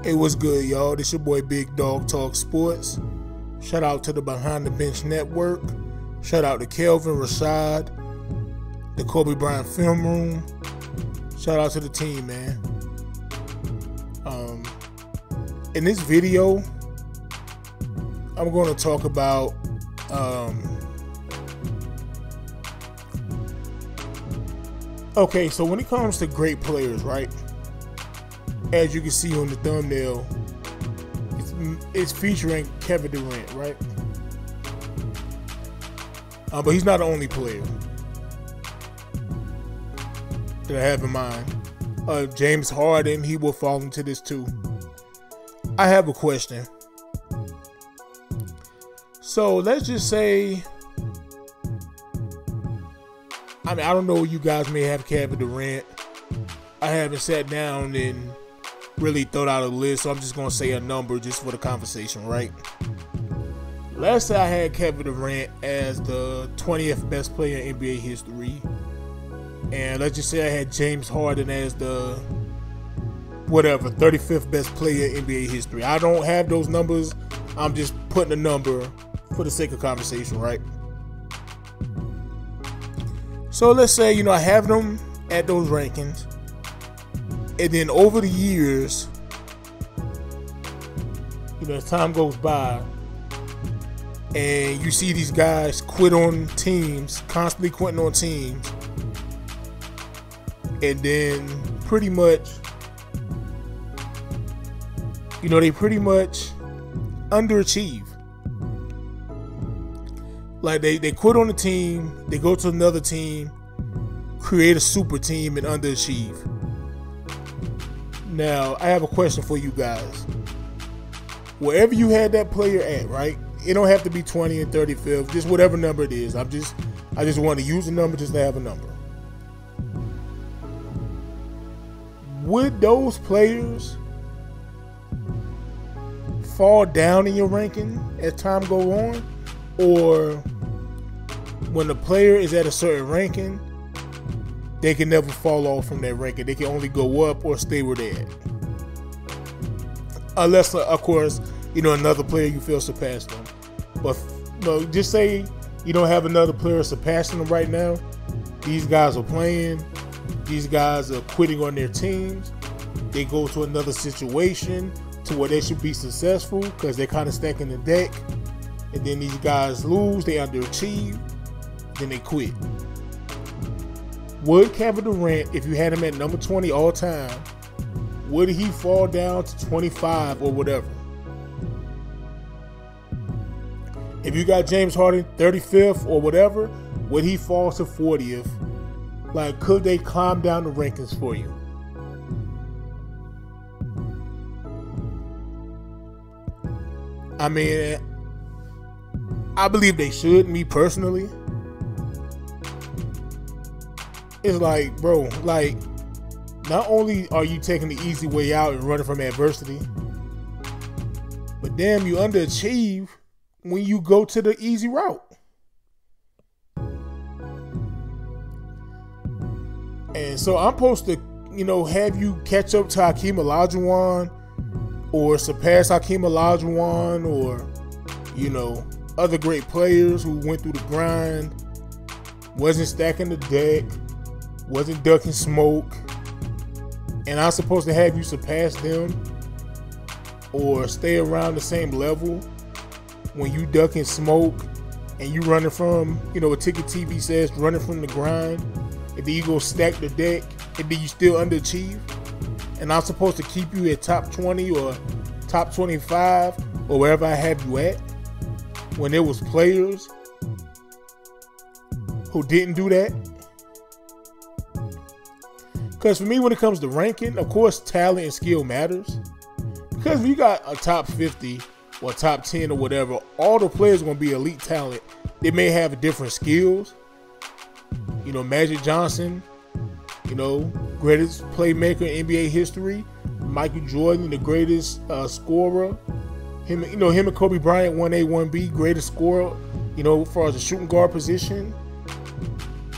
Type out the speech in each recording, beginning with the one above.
Hey, what's good, y'all? This your boy Big Dog Talk Sports. Shout out to the Behind the Bench Network. Shout out to Kelvin, Rashad, the Kobe Bryant Film Room. Shout out to the team, man. In this video, I'm going to talk about okay, so when it comes to great players, right? As you can see on the thumbnail, it's featuring Kevin Durant, right? But he's not the only player that I have in mind. James Harden, he will fall into this too. I have a question. So let's just say, I don't know, you guys may have Kevin Durant. I haven't sat down and really thought out a list, so I'm just gonna say a number just for the conversation, right? Let's say I had Kevin Durant as the 20th best player in NBA history, and let's just say I had James Harden as the 35th best player in NBA history. I don't have those numbers. I'm just putting a number for the sake of conversation, right? So let's say, I have them at those rankings. And then over the years, as time goes by, and you see these guys quit on teams, constantly quitting on teams, and then pretty much, they pretty much underachieve. Like they quit on the team, they go to another team, create a super team, and underachieve. Now, I have a question for you guys. Wherever you had that player at, right? It don't have to be 20 and 35th, just whatever number it is. I just want to use a number just to have a number. Would those players fall down in your ranking as time go on? Or when the player is at a certain ranking, they can never fall off from that ranking. They can only go up or stay where they're at. Unless, of course, another player you feel surpassed them. But just say you don't have another player surpassing them right now. These guys are playing. These guys are quitting on their teams. They go to another situation to where they should be successful because they're kind of stacking the deck. And then these guys lose, they underachieve, then they quit. Would Kevin Durant, if you had him at number 20 all time, would he fall down to 25 or whatever? If you got James Harden 35th or whatever, would he fall to 40th? Like, could they climb down the rankings for you? I believe they should, me personally. It's like, bro, not only are you taking the easy way out and running from adversity, but damn, you underachieve when you go to the easy route. And so I'm supposed to, have you catch up to Hakeem Olajuwon or surpass Hakeem Olajuwon or, other great players who went through the grind, wasn't stacking the deck, wasn't ducking smoke, and I'm supposed to have you surpass them or stay around the same level when you ducking smoke and you running from, a ticket TV says running from the grind, and then you go stack the deck and then you still underachieve, and I'm supposed to keep you at top 20 or top 25 or wherever I have you at, when there was players who didn't do that. Because for me, when it comes to ranking, of course, talent and skill matters. Because if you got a top 50 or top 10 or whatever, all the players are going to be elite talent. They may have different skills. Magic Johnson, greatest playmaker in NBA history. Michael Jordan, the greatest scorer. Him and Kobe Bryant, 1A, 1B, greatest scorer, as far as the shooting guard position.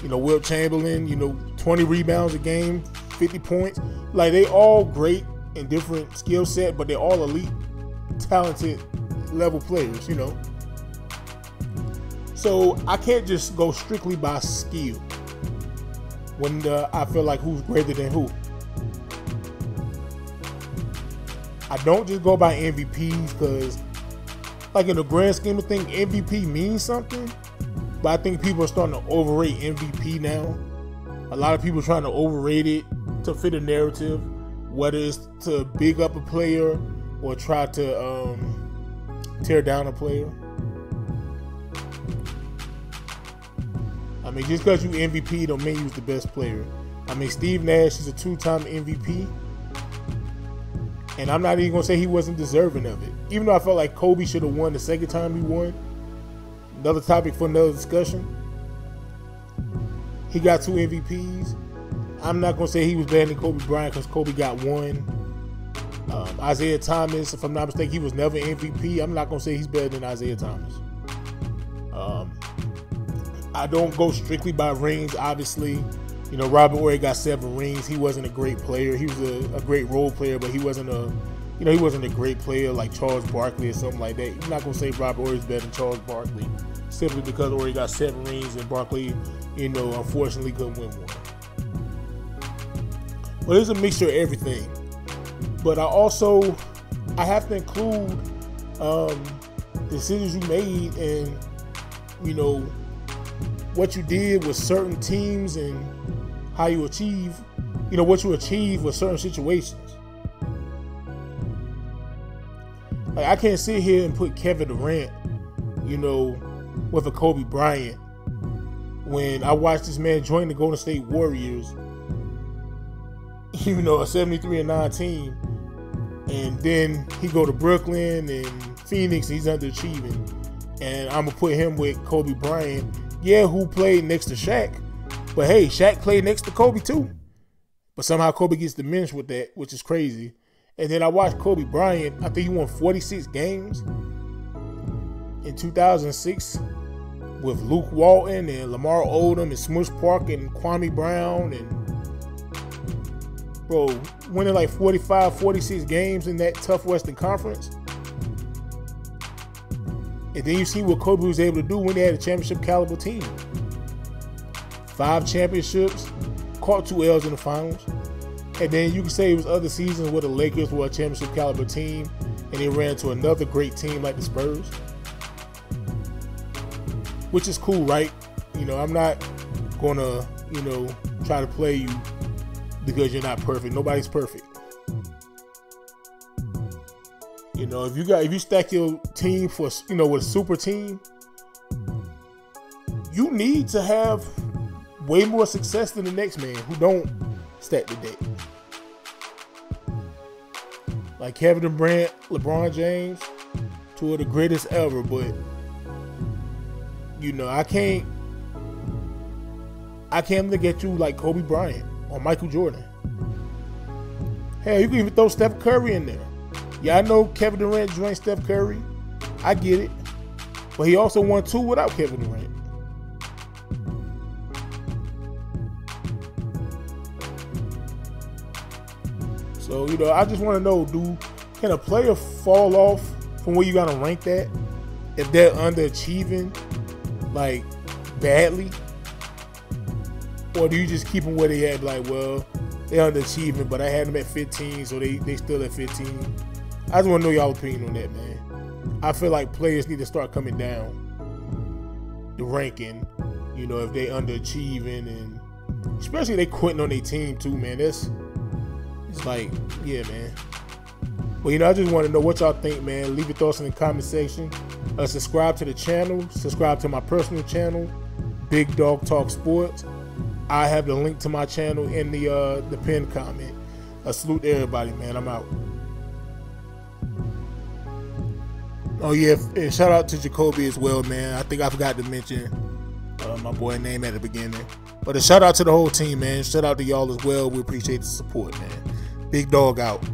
Wilt Chamberlain, 20 rebounds a game, 50 points. Like, they all great and different skill set, but they're all elite, talented level players, you know. So I can't just go strictly by skill when I feel like who's greater than who. I don't just go by MVPs because, like, in the grand scheme of things, MVP means something, but I think people are starting to overrate MVP now. A lot of people are trying to overrate it to fit a narrative, whether it's to big up a player or try to tear down a player. I mean, just because you MVP don't mean you're the best player. I mean, Steve Nash is a 2-time MVP, and I'm not even going to say he wasn't deserving of it. Even though I felt like Kobe should have won the second time he won. Another topic for another discussion. He got 2 MVPs. I'm not going to say he was better than Kobe Bryant because Kobe got 1. Isaiah Thomas, if I'm not mistaken, he was never MVP. I'm not going to say he's better than Isaiah Thomas. I don't go strictly by rings, obviously. You know, Robert Horry got 7 rings. He wasn't a great player. He was a great role player, but he wasn't a great player like Charles Barkley or something like that. You're not going to say Robert Horry is better than Charles Barkley simply because Horry got 7 rings and Barkley, you know, unfortunately couldn't win one. But it's a mixture of everything. But I have to include decisions you made and, you know, what you did with certain teams and how you achieve, you know, what you achieve with certain situations. Like, I can't sit here and put Kevin Durant, you know, with a Kobe Bryant when I watched this man join the Golden State Warriors, you know, a 73-9 team, and then he go to Brooklyn and Phoenix, and he's underachieving. And I'm going to put him with Kobe Bryant, yeah, who played next to Shaq. But hey, Shaq played next to Kobe too. But somehow Kobe gets diminished with that, which is crazy. And then I watched Kobe Bryant. I think he won 46 games in 2006 with Luke Walton and Lamar Odom and Smush Park and Kwame Brown. And, bro, winning like 45, 46 games in that tough Western Conference. And then you see what Kobe was able to do when they had a championship caliber team. 5 championships, caught 2 L's in the finals. And then you can say it was other seasons where the Lakers were a championship caliber team and they ran to another great team like the Spurs. Which is cool, right? You know, I'm not gonna, you know, try to play you because you're not perfect. Nobody's perfect. You know, if you stack your team for, you know, with a super team, you need to have way more success than the next man who don't stack the deck. Like Kevin Durant, LeBron James, 2 of the greatest ever, but you know, I can't look at you like Kobe Bryant or Michael Jordan. Hell, you can even throw Steph Curry in there. Yeah, I know Kevin Durant joined Steph Curry. I get it. But he also won 2 without Kevin Durant. So, you know, I just want to know, can a player fall off from where you got to rank that if they're underachieving, like, badly? Or do you just keep them where they at, like, well, they're underachieving, but I had them at 15, so they still at 15? I just want to know y'all opinion on that, man. I feel like players need to start coming down the ranking, you know, if they underachieving, and especially they quitting on their team too, man. It's like, yeah, man. Well, you know, I just want to know what y'all think, man. Leave your thoughts in the comment section. Subscribe to the channel. Subscribe to my personal channel, Big Dog Talk Sports. I have the link to my channel in the pinned comment. A salute to everybody, man. I'm out. Oh, yeah, and shout out to Jacoby as well, man. I think I forgot to mention my boy's name at the beginning. But a shout out to the whole team, man. Shout out to y'all as well. We appreciate the support, man. Big Dog out.